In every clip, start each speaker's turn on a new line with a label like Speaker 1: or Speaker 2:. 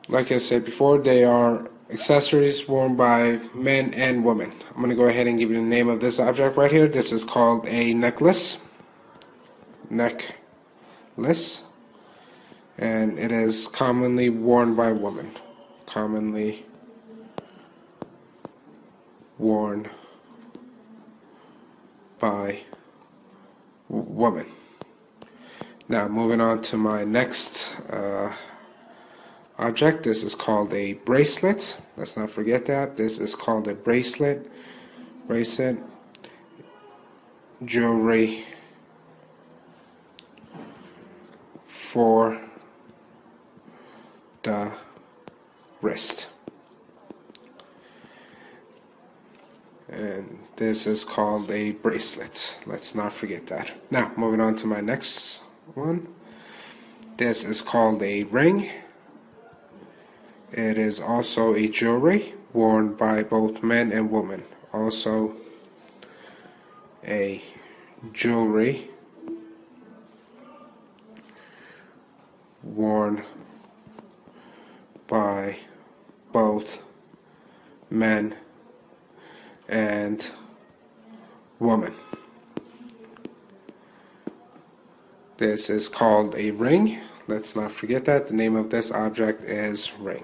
Speaker 1: Like I said before, they are accessories worn by men and women. I'm going to go ahead and give you the name of this object right here. This is called a necklace. Necklace. And it is commonly worn by women. Commonly worn by women. Now, moving on to my next object. This is called a bracelet. Let's not forget that. This is called a bracelet. Bracelet. Jewelry for the wrist. And this is called a bracelet. Let's not forget that. Now, moving on to my next one. This is called a ring. It is also a jewelry worn by both men and women. Also a jewelry worn by both men and women. This is called a ring. Let's not forget that. The name of this object is ring.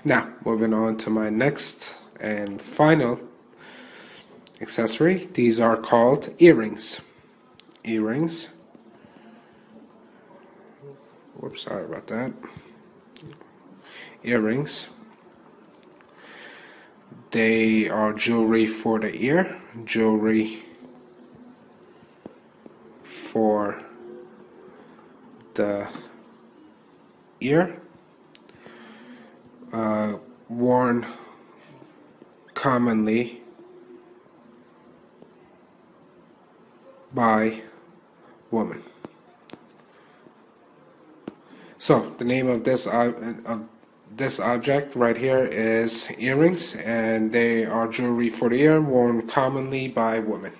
Speaker 1: Now, moving on to my next and final accessory. These are called earrings. Earrings. Whoops, sorry about that. Earrings. They are jewelry for the ear. Jewelry for the ear. Worn commonly by women. So the name of this object right here is earrings, and they are jewelry for the ear, worn commonly by women.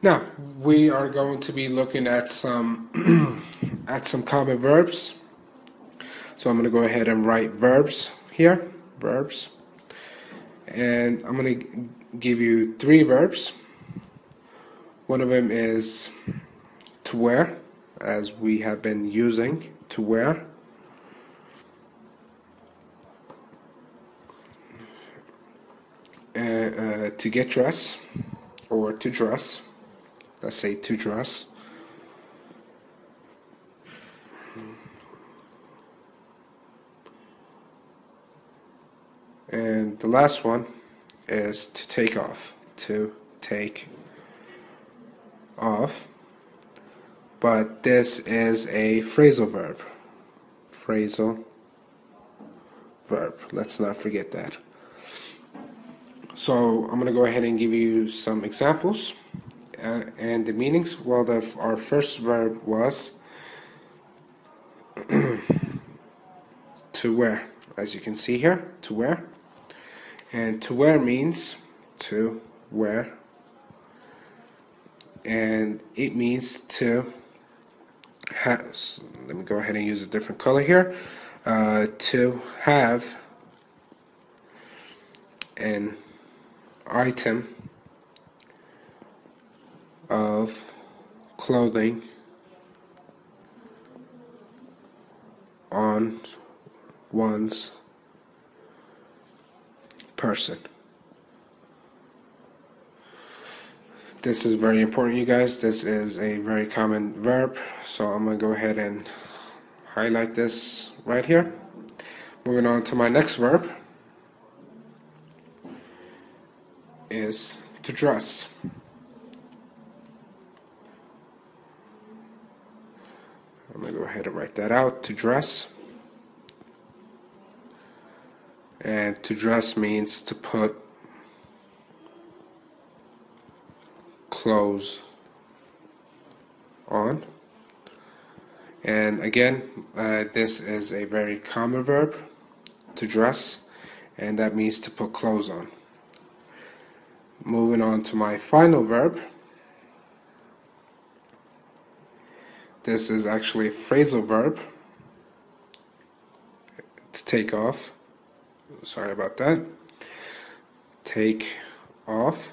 Speaker 1: Now we are going to be looking at some at some common verbs. So I'm going to go ahead and write verbs here, verbs, and I'm going to give you 3 verbs. One of them is to wear, as we have been using to wear. To get dressed, or to dress. Let's say to dress. And the last one is to take off. To take off. But this is a phrasal verb. Phrasal verb. Let's not forget that. So I'm going to go ahead and give you some examples and the meanings. Well, our first verb was to wear. As you can see here, to wear. And to wear means to wear. And it means to have. Let me go ahead and use a different color here. To have an item of clothing on one's person. This is very important, you guys. This is a very common verb, so I'm going to go ahead and highlight this right here. Moving on to my next verb is to dress. I'm going to go ahead and write that out, to dress. And to dress means to put clothes on. And again, this is a very common verb, to dress, and that means to put clothes on. Moving on to my final verb. This is actually a phrasal verb. to take off. Sorry about that. Take off.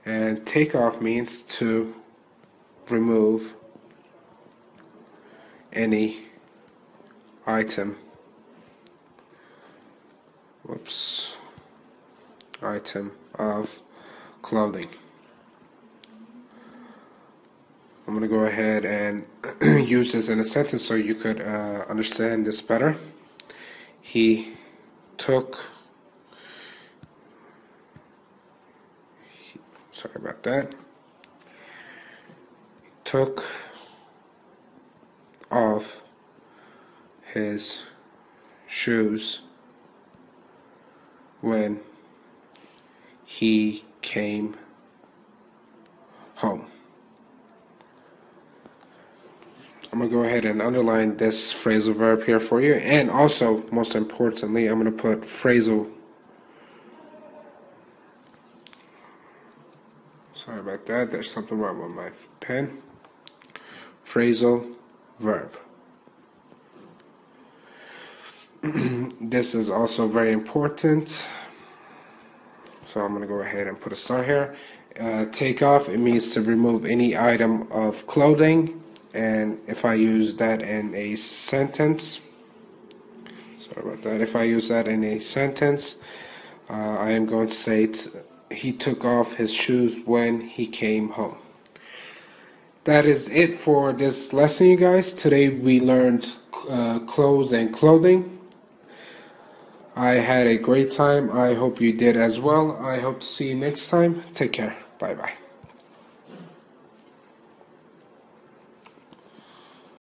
Speaker 1: And take off means to remove any item. Item of clothing. I'm going to go ahead and use this in a sentence so you could understand this better. He took, sorry about that, took off his shoes when he came home. I'm going to go ahead and underline this phrasal verb here for you, and also, most importantly, I'm going to put phrasal, sorry about that, there's something wrong with my pen, phrasal verb. This is also very important, so I'm going to go ahead and put a star here. Take off, it means to remove any item of clothing. And if I use that in a sentence, sorry about that, if I use that in a sentence, I am going to say he took off his shoes when he came home. That is it for this lesson, you guys. Today we learned clothes and clothing. I had a great time. I hope you did as well. I hope to see you next time. Take care. Bye bye.